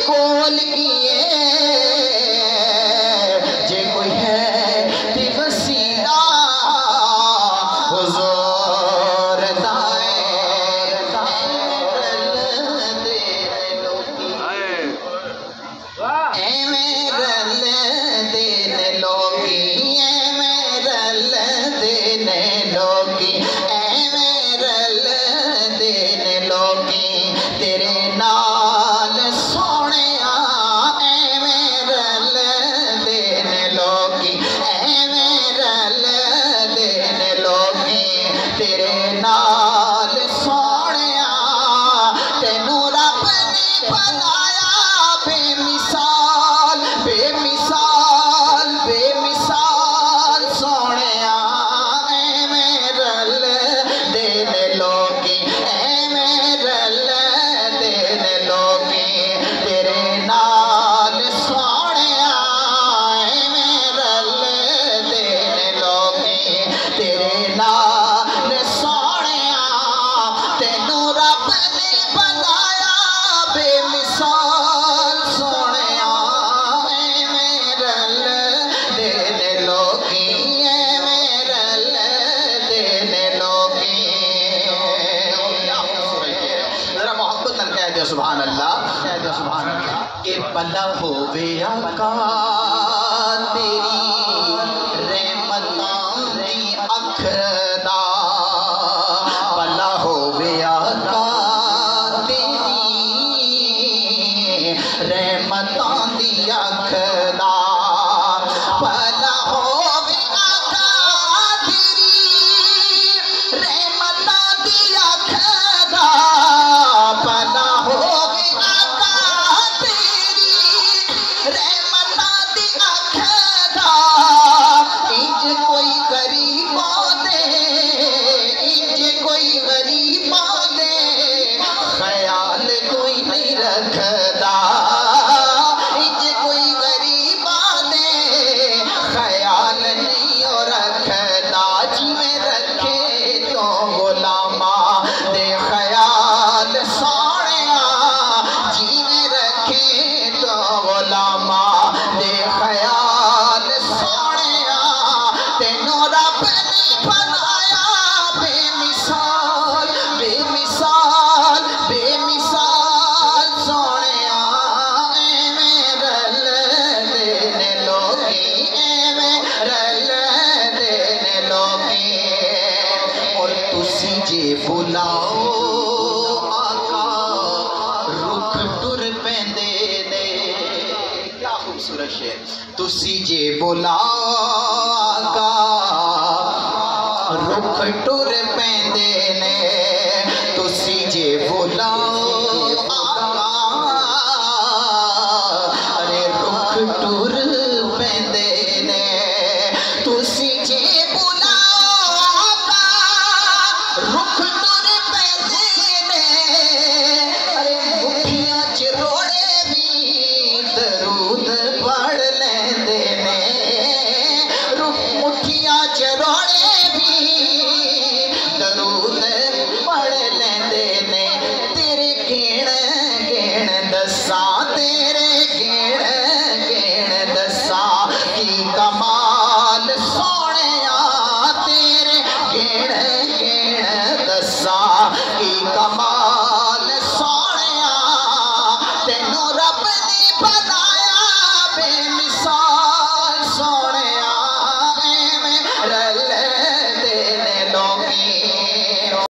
कोल किए जे कोई है ते वसीला हुजूर दाए एवें रल देन लोगी एवें रल देन लोगी एवें रल देन लोगी तेरे नाल सोहणिया एवें रल देन लोगी एवें रल देन लोगी तेरे नाल सोहणिया तेनू रब ने बनाया बेमिसाल बेमिसाल बेमिसाल सोहणिया एवें रल देन लोगी एवें रल देन लोगी तेरे नाल सोहणिया एवें रल देन लोगी तेरे नाल सोहणिया तेनू रब ने बनाया बेमिसाल सोहणिया एवें रल देन लोगी एवें रल देन लोगी जरा मोहब्बत नाल कह दे सुभान अल्लाह कह दे सुभान अल्लाह ए भला होवे आका तेरी रहमतां दी अख दा भला होवे आका तेरी रहमतां दी अख दा भला होवे आका तेरी रहमतां दी अख दा भला होवे आका तेरी रहमतां दी अख दा इंज कोई गरीब दे इंज कोई गरीब दे ख्याल कोई नहीं रखदा इंज कोई गरीब दे ख्याल नहीं रखदा जिवें रखे तो गुलामा दे ख्याल सोहणिया जिवें रखे तो गुलामा दे ख्याल सोहणिया तेनू रब ने बनाया बेमिसाल बेमिसाल बेमिसाल सोहणिया एवें रल देन लोगी एवें रल देन लोगी और तुसी जे बुलाओ आका रुख टुर पैंदे ने क्या खूबसूरत शेर तुसी जे बुलाओ आका रुख टुर पैंदे ने तुसी जे बुलाओ आका अरे रुख टुर पैंदे ने तुसी जे बुलाओ आका रुख टुर पैंदे ने अरे मुठियां च रोड़े भी दरूद पढ़ लेंदे ने मुठियां च रोड़े भी दरूद पढ़ लेंदे ने तेरे गेण गेण दसा तेरे गेण